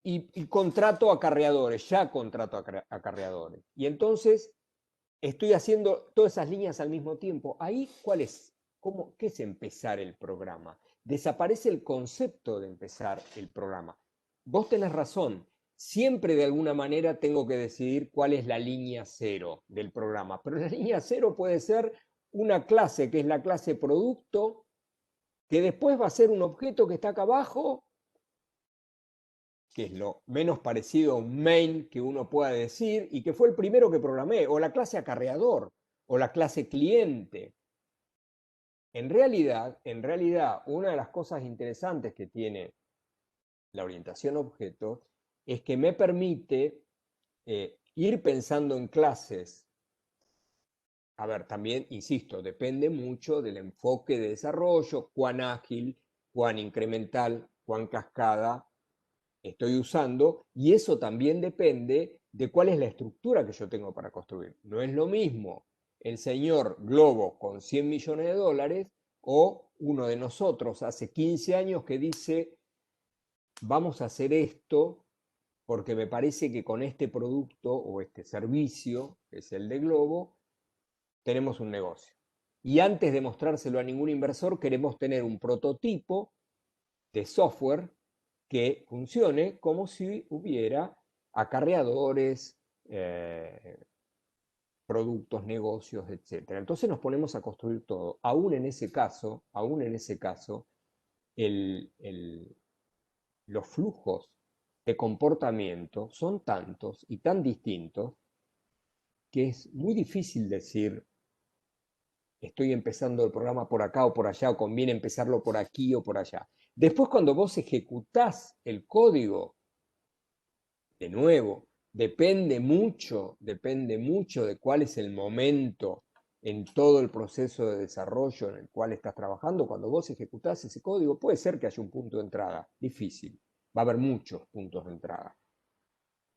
y contrato acarreadores, ya contrato acarreadores. Y entonces estoy haciendo todas esas líneas al mismo tiempo. Ahí, ¿cuál es? ¿Qué es empezar el programa? Desaparece el concepto de empezar el programa. Vos tenés razón, siempre de alguna manera tengo que decidir cuál es la línea cero del programa, pero la línea cero puede ser una clase, que es la clase producto, que después va a ser un objeto que está acá abajo, que es lo menos parecido a un main que uno pueda decir, y que fue el primero que programé, o la clase acarreador, o la clase cliente. En realidad, una de las cosas interesantes que tiene la orientación a objetos es que me permite ir pensando en clases. A ver, también, insisto, depende mucho del enfoque de desarrollo, cuán ágil, cuán incremental, cuán cascada estoy usando, y eso también depende de cuál es la estructura que yo tengo para construir. No es lo mismo el señor Globo con 100 millones de dólares o uno de nosotros hace 15 años que dice, vamos a hacer esto porque me parece que con este producto o este servicio, que es el de Globo, tenemos un negocio. Y antes de mostrárselo a ningún inversor, queremos tener un prototipo de software que funcione como si hubiera acarreadores, productos, negocios, etc. Entonces nos ponemos a construir todo. Aún en ese caso, los flujos de comportamiento son tantos y tan distintos que es muy difícil decir estoy empezando el programa por acá o por allá, o conviene empezarlo por aquí o por allá. Después, cuando vos ejecutás el código, de nuevo, depende mucho de cuál es el momento en todo el proceso de desarrollo en el cual estás trabajando. Cuando vos ejecutás ese código, puede ser que haya un punto de entrada, difícil. Va a haber muchos puntos de entrada,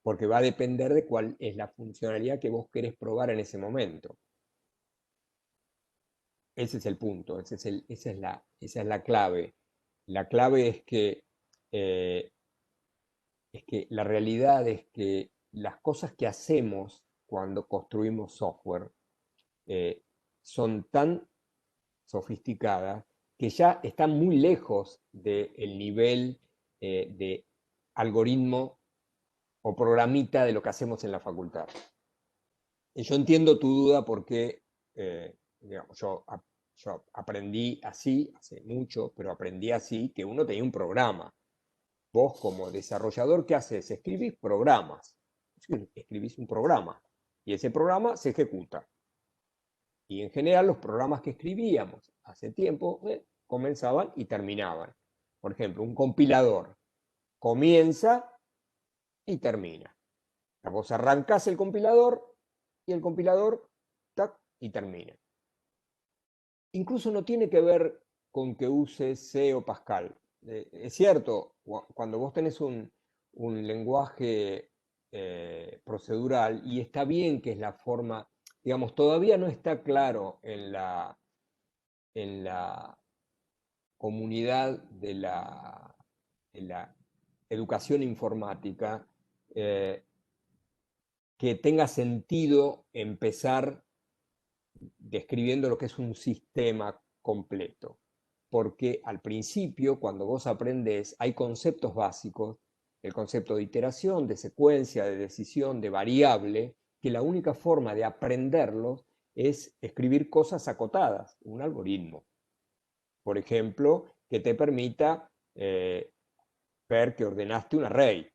porque va a depender de cuál es la funcionalidad que vos querés probar en ese momento. Ese es el punto, esa es la clave. La clave es que la realidad es que las cosas que hacemos cuando construimos software eh, son tan sofisticadas que ya están muy lejos del nivel de algoritmo o programita de lo que hacemos en la facultad. Yo entiendo tu duda porque, digamos, yo yo aprendí así, hace mucho, pero aprendí así, que uno tenía un programa. Vos como desarrollador, ¿qué haces? Escribís programas. Escribís un programa y ese programa se ejecuta. Y en general los programas que escribíamos hace tiempo comenzaban y terminaban. Por ejemplo, un compilador comienza y termina. Vos arrancás el compilador y el compilador tac, y termina. Incluso no tiene que ver con que uses C o Pascal. Es cierto, cuando vos tenés un lenguaje procedural, y está bien que es la forma, digamos, todavía no está claro en la comunidad de la educación informática, que tenga sentido empezar describiendo lo que es un sistema completo. Porque al principio, cuando vos aprendés, hay conceptos básicos, el concepto de iteración, de secuencia, de decisión, de variable, que la única forma de aprenderlos es escribir cosas acotadas, un algoritmo. Por ejemplo, que te permita ver que ordenaste un array.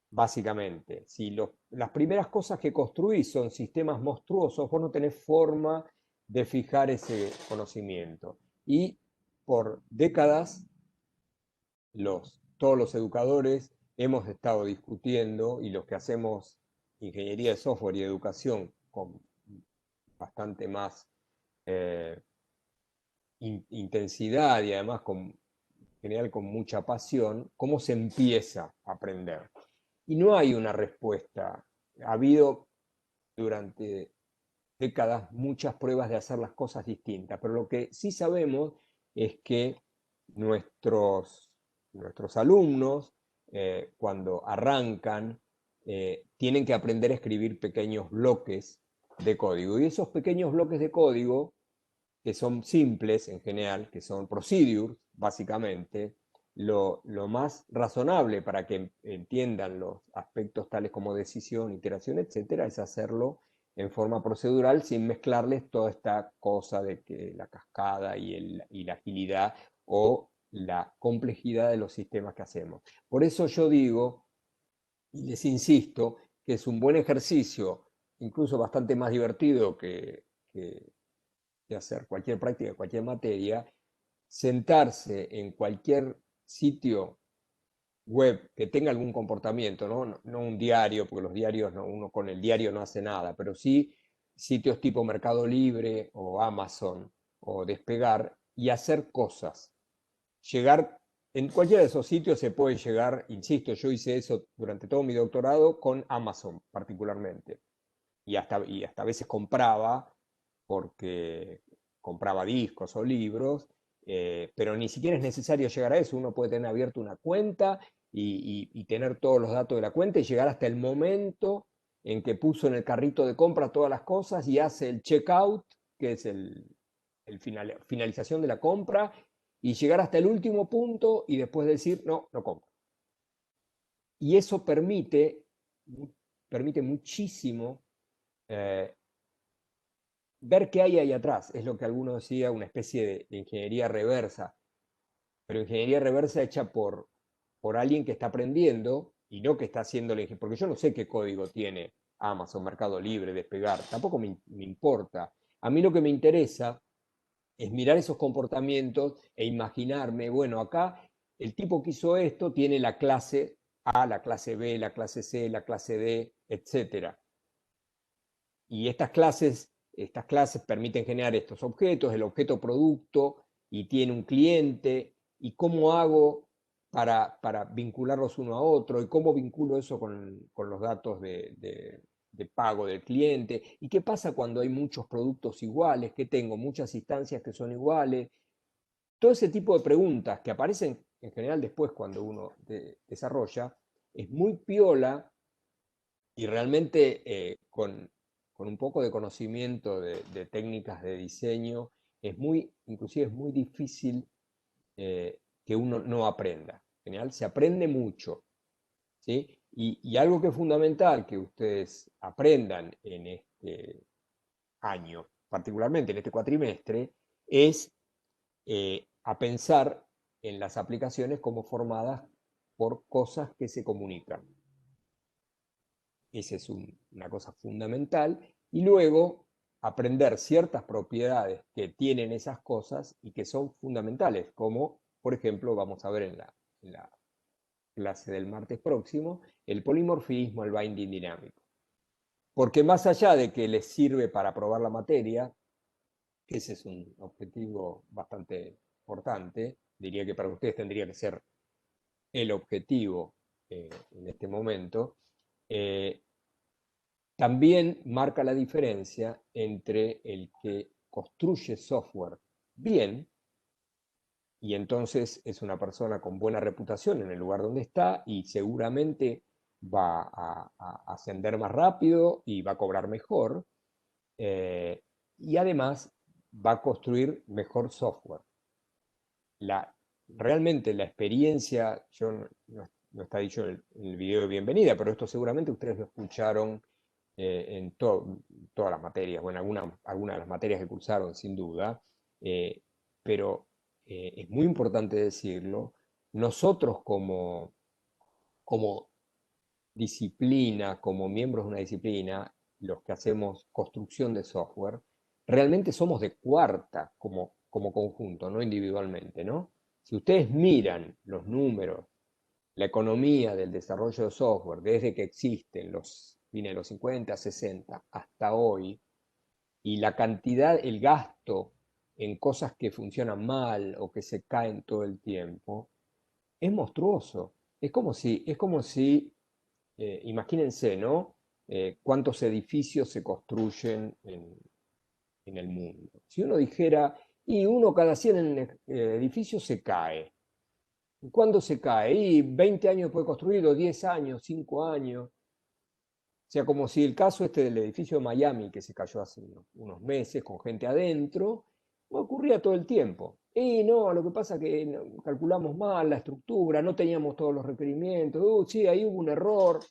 Básicamente, si las primeras cosas que construís son sistemas monstruosos, vos no tenés forma de fijar ese conocimiento. Y por décadas, todos los educadores hemos estado discutiendo, y los que hacemos ingeniería de software y educación con bastante más eh, intensidad y además en general con mucha pasión, cómo se empieza a aprender. Y no hay una respuesta. Ha habido durante décadas muchas pruebas de hacer las cosas distintas, pero lo que sí sabemos es que nuestros alumnos, cuando arrancan, tienen que aprender a escribir pequeños bloques de código. Y esos pequeños bloques de código, que son simples en general, que son procedures, básicamente, lo más razonable para que entiendan los aspectos tales como decisión, iteración, etcétera, es hacerlo en forma procedural sin mezclarles toda esta cosa de que la cascada y la agilidad o la complejidad de los sistemas que hacemos. Por eso yo digo, y les insisto, que es un buen ejercicio, incluso bastante más divertido que de hacer cualquier práctica, cualquier materia, sentarse en cualquier sitio web que tenga algún comportamiento, no un diario, porque los diarios, uno con el diario no hace nada, pero sí sitios tipo Mercado Libre o Amazon o Despegar, y hacer cosas. Llegar, en cualquiera de esos sitios se puede llegar, insisto, yo hice eso durante todo mi doctorado con Amazon particularmente, y hasta a veces compraba, porque compraba discos o libros, pero ni siquiera es necesario llegar a eso. Uno puede tener abierto una cuenta y tener todos los datos de la cuenta y llegar hasta el momento en que puso en el carrito de compra todas las cosas y hace el checkout, que es finalización de la compra, y llegar hasta el último punto y después decir, no, no compro. Y eso permite muchísimo ver qué hay ahí atrás. Es lo que alguno decía, una especie de ingeniería reversa, pero ingeniería reversa hecha por alguien que está aprendiendo y no que está haciendo la ingeniería, porque yo no sé qué código tiene Amazon, Mercado Libre, Despegar, tampoco me importa. A mí lo que me interesa es mirar esos comportamientos e imaginarme, bueno, acá el tipo que hizo esto tiene la clase A, la clase B, la clase C, la clase D, etcétera. Y estas clases permiten generar estos objetos, el objeto producto, y tiene un cliente, y cómo hago para vincularlos uno a otro, y cómo vinculo eso con los datos de pago del cliente, y qué pasa cuando hay muchos productos iguales, que tengo muchas instancias que son iguales. Todo ese tipo de preguntas que aparecen en general después cuando uno desarrolla, es muy piola, y realmente con un poco de conocimiento de técnicas de diseño, inclusive es muy difícil que uno no aprenda. En general se aprende mucho, ¿sí? Y algo que es fundamental que ustedes aprendan en este año particularmente en este cuatrimestre, es a pensar en las aplicaciones como formadas por cosas que se comunican. Esa es una cosa fundamental. Y luego aprender ciertas propiedades que tienen esas cosas y que son fundamentales, como por ejemplo vamos a ver en la clase del martes próximo, el polimorfismo, el binding dinámico. Porque más allá de que les sirve para probar la materia, que ese es un objetivo bastante importante, diría que para ustedes tendría que ser el objetivo en este momento, eh, también marca la diferencia entre el que construye software bien, y entonces es una persona con buena reputación en el lugar donde está y seguramente va a ascender más rápido y va a cobrar mejor, eh, y además va a construir mejor software. Realmente la experiencia, no está dicho en el video de bienvenida, pero esto seguramente ustedes lo escucharon en todas las materias, o en alguna de las materias que cursaron, sin duda, pero es muy importante decirlo, nosotros como disciplina, como miembros de una disciplina, los que hacemos construcción de software, realmente somos de cuarta como conjunto, no individualmente, ¿no? Si ustedes miran los números, la economía del desarrollo de software desde que existen los fines de los 50, 60 hasta hoy, y la cantidad, el gasto en cosas que funcionan mal o que se caen todo el tiempo, es monstruoso. Es como si imagínense, ¿no? Cuántos edificios se construyen en el mundo. Si uno dijera, y uno cada 100 edificios se cae. ¿Cuándo se cae? Y 20 años después de construido, 10 años, 5 años. O sea, como si el caso este del edificio de Miami, que se cayó hace unos meses con gente adentro, ocurría todo el tiempo. Y no, lo que pasa es que calculamos mal la estructura, no teníamos todos los requerimientos, sí, ahí hubo un error.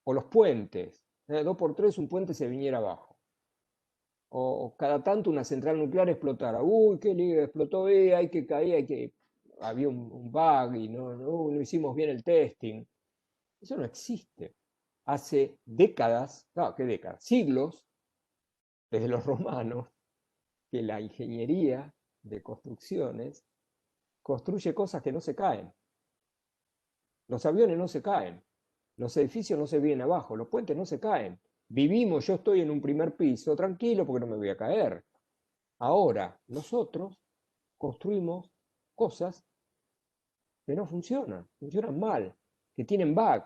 O los puentes, 2x3 un puente se viniera abajo. O cada tanto una central nuclear explotara. Uy, qué lío, explotó, hay que caer, había un bug y no hicimos bien el testing. Eso no existe. Hace décadas, no, ¿qué décadas? Siglos, desde los romanos, que la ingeniería de construcciones construye cosas que no se caen. Los aviones no se caen, los edificios no se vienen abajo, los puentes no se caen. Vivimos, yo estoy en un primer piso, tranquilo porque no me voy a caer. Ahora, nosotros construimos cosas que no funcionan mal, que tienen bug,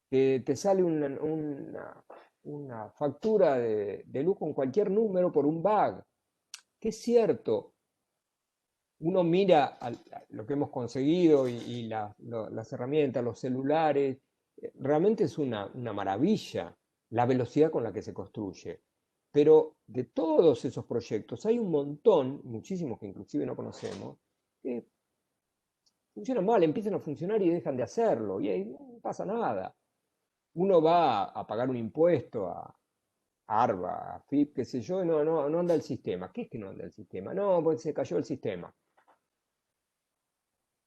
que te sale una factura de luz con cualquier número por un bug. Que es cierto, uno mira lo que hemos conseguido y las herramientas, los celulares, realmente es una maravilla la velocidad con la que se construye. Pero de todos esos proyectos hay un montón, muchísimos que inclusive no conocemos, que funcionan mal, empiezan a funcionar y dejan de hacerlo, y ahí no pasa nada. Uno va a pagar un impuesto a ARBA, a FIP, qué sé yo, y no anda el sistema. ¿Qué es que no anda el sistema? No, pues se cayó el sistema.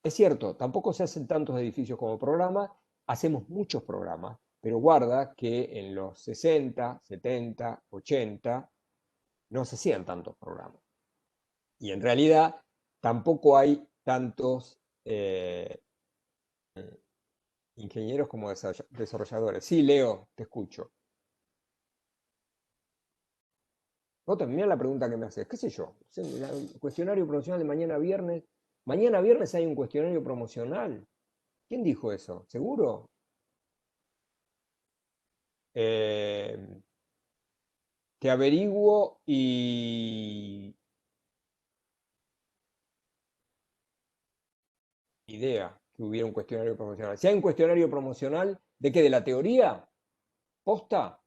Es cierto, tampoco se hacen tantos edificios como programa, hacemos muchos programas, pero guarda que en los 60, 70, 80 no se hacían tantos programas. Y en realidad tampoco hay tantos ingenieros como desarrolladores. Sí, Leo, te escucho. Vos terminás la pregunta que me haces, qué sé yo, el cuestionario promocional de mañana viernes. Mañana viernes hay un cuestionario promocional. ¿Quién dijo eso? ¿Seguro? Eh, Te averiguo y idea que hubiera un cuestionario promocional. Si hay un cuestionario promocional, ¿de qué? ¿De la teoría? ¿Posta?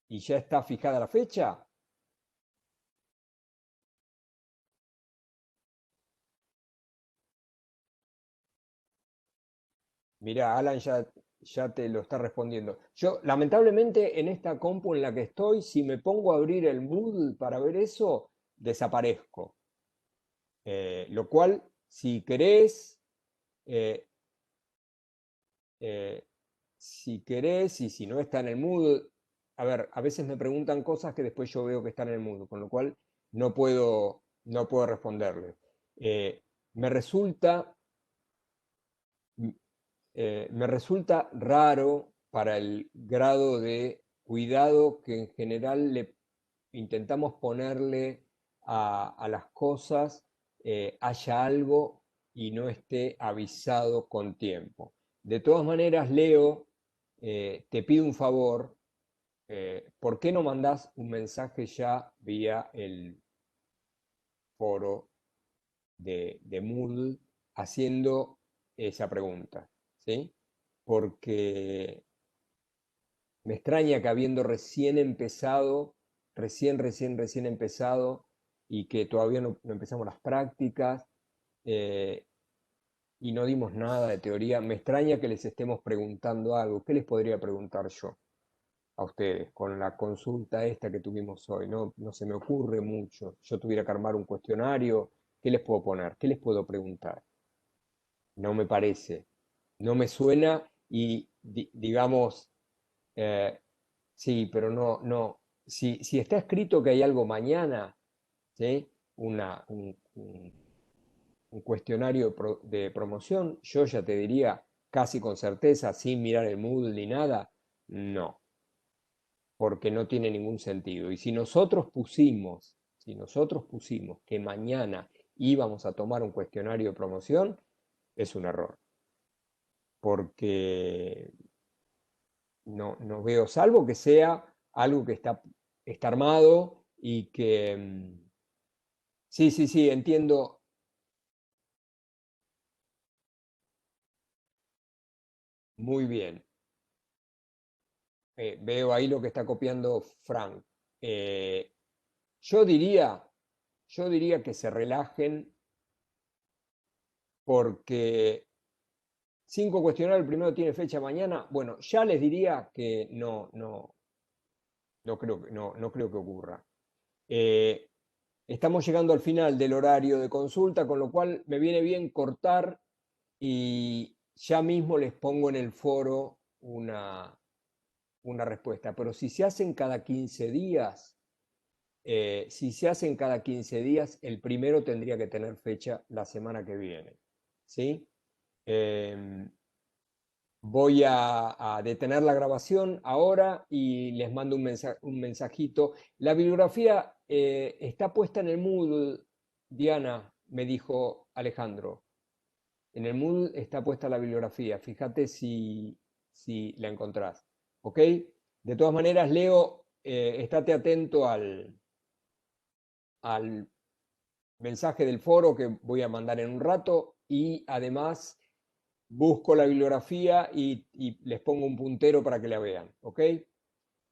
¿Y ya está fijada la fecha? Mirá, Alan ya ya te lo está respondiendo. Yo, lamentablemente, en esta compu en la que estoy, si me pongo a abrir el Moodle para ver eso, desaparezco. Lo cual, si querés, eh, eh, si querés y si no está en el Moodle, a ver, a veces me preguntan cosas que después yo veo que están en el Moodle, con lo cual no puedo responderle. Me resulta me resulta raro para el grado de cuidado que en general le intentamos ponerle a las cosas, haya algo y no esté avisado con tiempo. De todas maneras, Leo, te pido un favor, ¿por qué no mandás un mensaje ya vía el foro de Moodle haciendo esa pregunta? ¿Sí? Porque me extraña que habiendo recién empezado, recién empezado, y que todavía no empezamos las prácticas, eh, y no dimos nada de teoría, me extraña que les estemos preguntando algo. ¿Qué les podría preguntar yo a ustedes con la consulta esta que tuvimos hoy? No se me ocurre mucho. Yo tuviera que armar un cuestionario, ¿qué les puedo poner? ¿Qué les puedo preguntar? No me parece, no me suena y digamos, eh, sí, pero no. Si está escrito que hay algo mañana, ¿sí? Un cuestionario de promoción, yo ya te diría casi con certeza, sin mirar el Moodle ni nada, no, porque no tiene ningún sentido. Y si nosotros pusimos que mañana íbamos a tomar un cuestionario de promoción, es un error, porque no veo, salvo que sea algo que está armado y que... sí, sí, sí, entiendo. Muy bien. Veo ahí lo que está copiando Frank. Eh, yo diría, yo diría que se relajen porque 5 cuestionarios, el primero tiene fecha mañana. Bueno, ya les diría que no creo que ocurra. Eh, Estamos llegando al final del horario de consulta, con lo cual me viene bien cortar y ya mismo les pongo en el foro una respuesta. Pero si se hacen cada 15 días, el primero tendría que tener fecha la semana que viene. ¿Sí? Em, Voy a detener la grabación ahora y les mando un mensajito. La bibliografía está puesta en el Moodle, Diana, me dijo Alejandro. En el Moodle está puesta la bibliografía. Fíjate si la encontrás. ¿Ok? De todas maneras, Leo, estate atento al mensaje del foro que voy a mandar en un rato y además busco la bibliografía y les pongo un puntero para que la vean, ¿ok?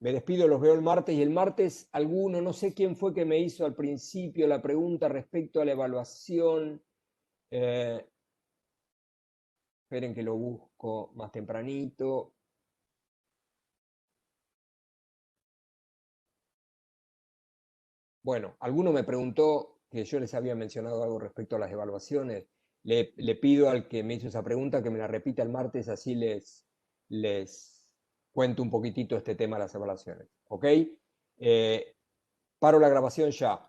Me despido, los veo el martes y el martes alguno, no sé quién fue que me hizo al principio la pregunta respecto a la evaluación. Esperen que lo busco más tempranito. Bueno, alguno me preguntó que yo les había mencionado algo respecto a las evaluaciones. Le pido al que me hizo esa pregunta que me la repita el martes, así les cuento un poquitito este tema de las evaluaciones. ¿Ok? Paro la grabación ya.